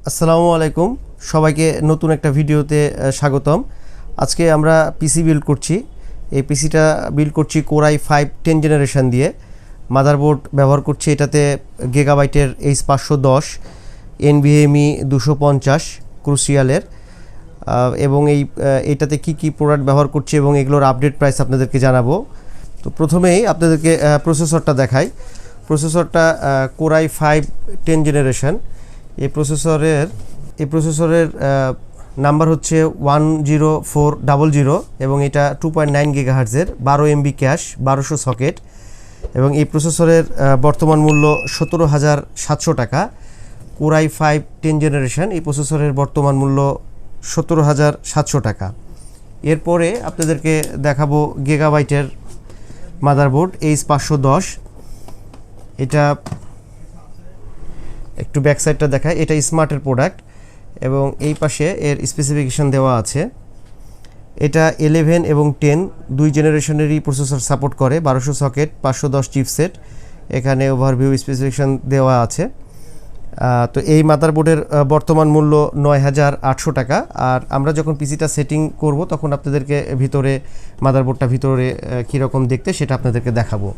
আসসালামু আলাইকুম সবাইকে নতুন একটা ভিডিওতে স্বাগতম। আজকে আমরা পিসি বিল্ড করছি। এই পিসিটা বিল্ড করছি Core i5 10 জেনারেশন দিয়ে। মাদারবোর্ড ব্যবহার করছি এটাতে গিগাবাইটের H510 NVme 250 ক্রুশিয়ালের, এবং এইটাতে কি প্রোডাক্ট ব্যবহার করছি এবং এগুলোর আপডেট প্রাইস আপনাদেরকে জানাবো। তো প্রথমেই আপনাদেরকে প্রসেসরটা দেখাই। প্রসেসরটা Core i5 10 জেনারেশন। এই প্রসেসরের নাম্বার হচ্ছে 10400 এবং এটা 2.9 গিগাহার্টজের 12 MB ক্যাশ 1200 সকেট, এবং এই প্রসেসরের বর্তমান মূল্য 17,700 টাকা। Core i5 10 জেনারেশন এই প্রসেসরের বর্তমান মূল্য 17,700 টাকা। এরপরে আপনাদেরকে দেখাবো গিগাবাইটের মাদারবোর্ড H510। এটা একটু ব্যাক সাইডটা দেখায়। এটা স্মার্টের প্রোডাক্ট এবং এই পাশে এর স্পেসিফিকেশন দেওয়া আছে। এটা 11 এবং 10 দুই জেনারেশনেরই প্রসেসর সাপোর্ট করে। 1200 সকেট 510 চিপসেট, এখানে ওভারভিউ স্পেসিফিকেশন দেওয়া আছে। তো এই মাদারবোর্ডের বর্তমান মূল্য 9,800 টাকা। আর আমরা যখন পিসিটা সেটিং করব তখন আপনাদেরকে মাদারবোর্ডটা ভিতরে কীরকম দেখতে সেটা আপনাদেরকে দেখাবো।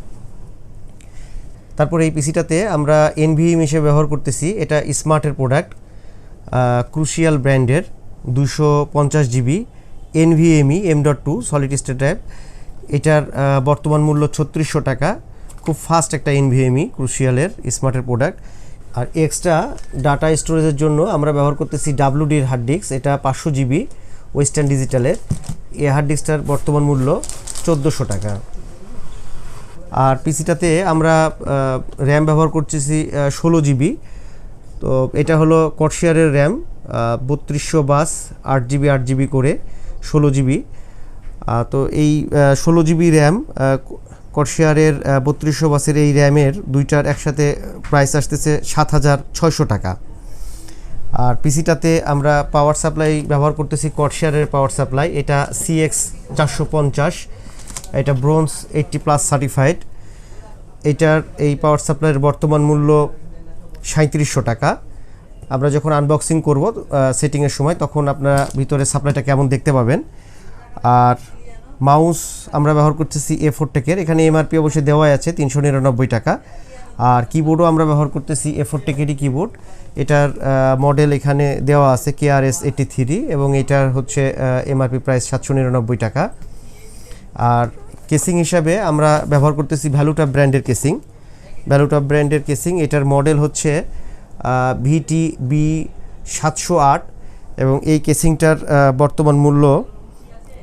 তারপরে এই পিসিটাতে আমরা NVme হিসেবে ব্যবহার করতেছি। এটা স্মার্টের প্রোডাক্ট, ক্রুশিয়াল ব্র্যান্ডের 250 GB NVme M.2 solid state drive. এটার বর্তমান মূল্য 3600 টাকা। খুব ফাস্ট একটা NVme ক্রুশিয়ালের স্মার্টের প্রোডাক্ট। আর এক্সট্রা ডাটা স্টোরেজের জন্য আমরা ব্যবহার করতেছি WD হার্ড ডিস্ক। এটা 500 GB ওয়েস্টার্ন ডিজিটালের। এই হার্ড ডিস্কটার বর্তমান মূল্য 1400 টাকা। আর পিসিটাতে আমরা র্যাম ব্যবহার করতেছি 16 GB। তো এটা হলো কর্সিয়ারের র্যাম, 3200 বাস 8 GB করে 16 GB। তো এই 16 GB র্যাম কর্সিয়ারের 3200 বাসের এই র্যামের দুইটার একসাথে প্রাইস আসতেছে 7,600 টাকা। আর পিসিটাতে আমরা পাওয়ার সাপ্লাই ব্যবহার করতেছি কর্সিয়ারের পাওয়ার সাপ্লাই। এটা CX 450, এটা ব্রোঞ্জ 80+ সার্টিফাইড। এটার এই পাওয়ার সাপ্লাইয়ের বর্তমান মূল্য 3700 টাকা। আমরা যখন আনবক্সিং করব সেটিংয়ের সময় তখন আপনারা ভিতরে সাপ্লাইটা কেমন দেখতে পাবেন। আর মাউস আমরা ব্যবহার করতেছি A4 টেকের। এখানে MRP অবশ্যই দেওয়াই আছে 399 টাকা। আর কিবোর্ডও আমরা ব্যবহার করতেছি A4 টেকেরই কিবোর্ড। এটার মডেল এখানে দেওয়া আছে KRS 83 এবং এটার হচ্ছে MRP প্রাইস 799 টাকা। আর কেসিং হিসাবে আমরা ব্যবহার করতেছি ভ্যালুটপ ব্র্যান্ডের কেসিং। এটার মডেল হচ্ছে VTB 708 এবং এই কেসিংটার বর্তমান মূল্য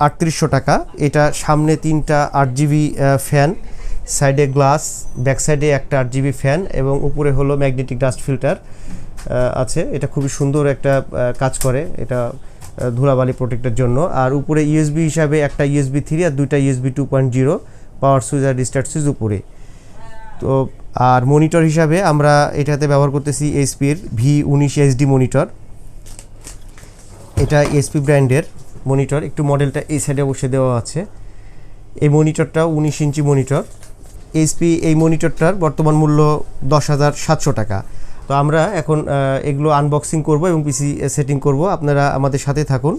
3800 টাকা। এটা সামনে 3টা 8 GB ফ্যান, সাইডে গ্লাস, ব্যাক সাইডে একটা 8 GB ফ্যান এবং উপরে হলো ম্যাগনেটিক ডাস্ট ফিল্টার আছে। এটা খুবই সুন্দর একটা কাজ করে, এটা ধুলাবালি প্রোটেক্টের জন্য। আর উপরে USB হিসাবে একটা USB 3 আর দুইটা USB 2.0 পাওয়ার সুইচ আর রিস্টার্ট সুইচ উপরে। তো আর মনিটর হিসাবে আমরা এটাতে ব্যবহার করতেছি HP-র V19 HD মনিটর। এটা HP ব্র্যান্ডের মনিটর। একটু মডেলটা এই সাইডে বসে দেওয়া আছে। এই মনিটরটা 19 ইঞ্চি মনিটর। HP এই মনিটরটার বর্তমান মূল্য 10,700 টাকা। তো আমরা এখন এগুলো আনবক্সিং করব এবং পিসি সেটিং করব। আপনারা আমাদের সাথে থাকুন।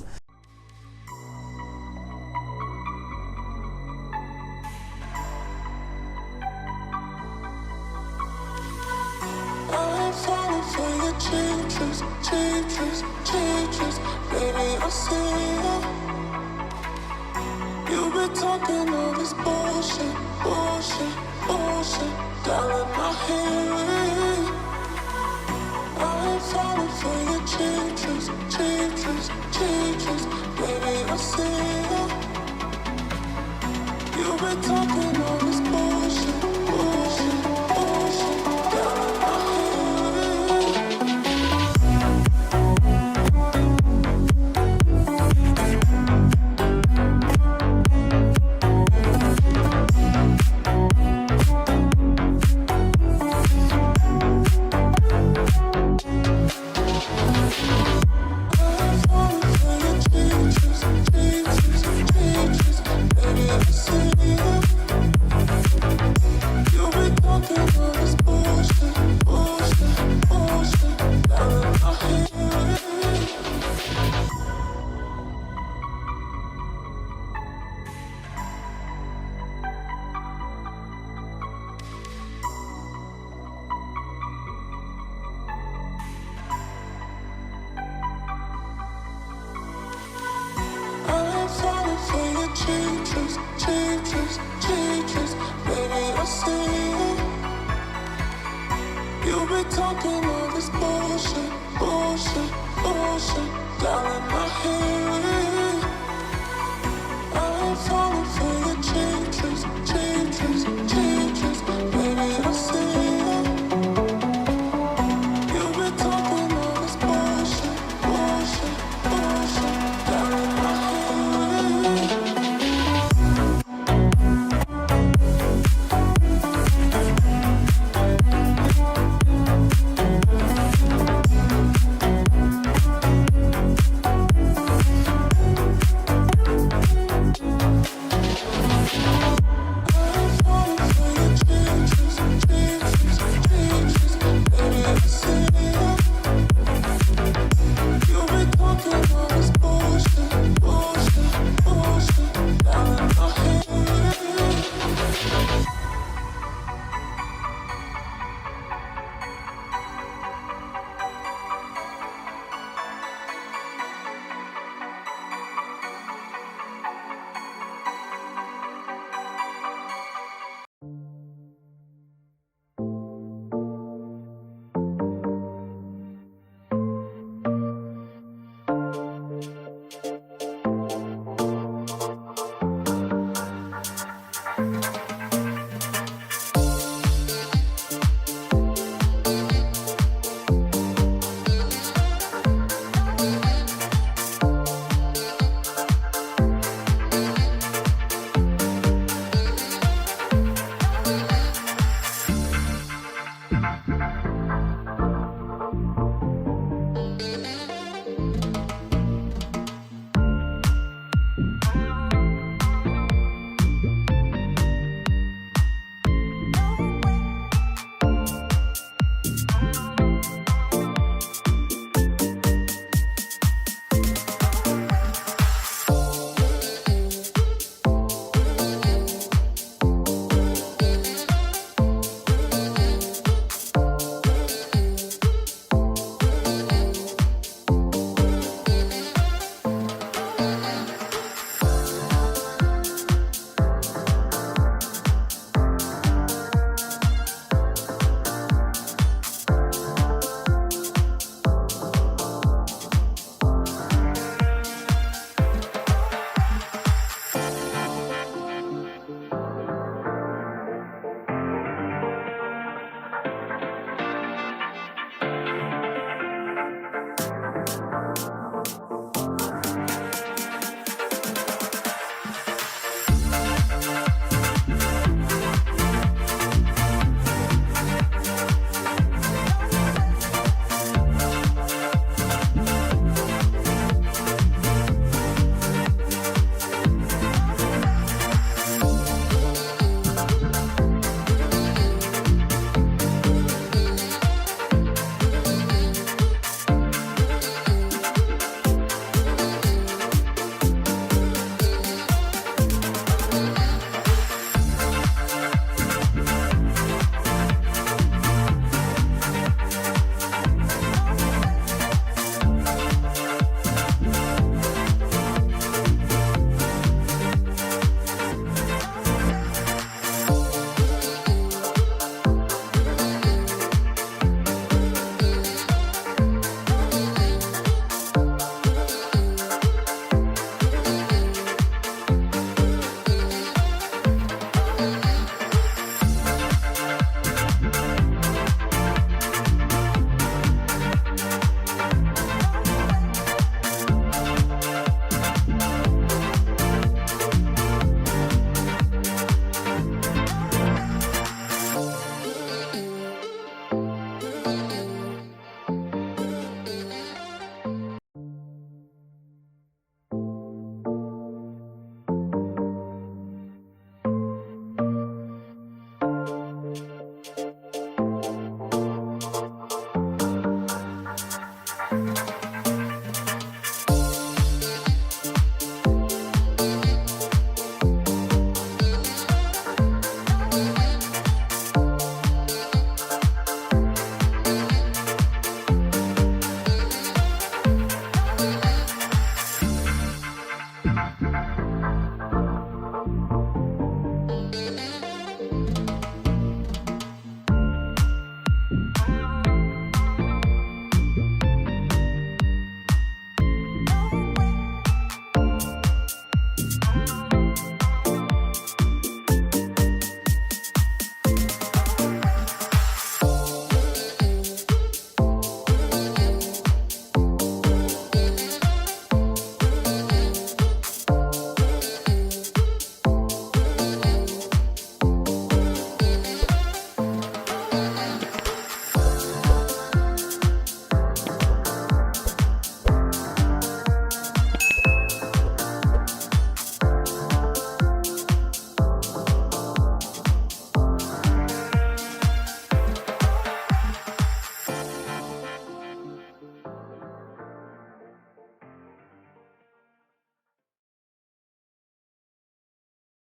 be talking all this bullshit, bullshit, bullshit, down in my head.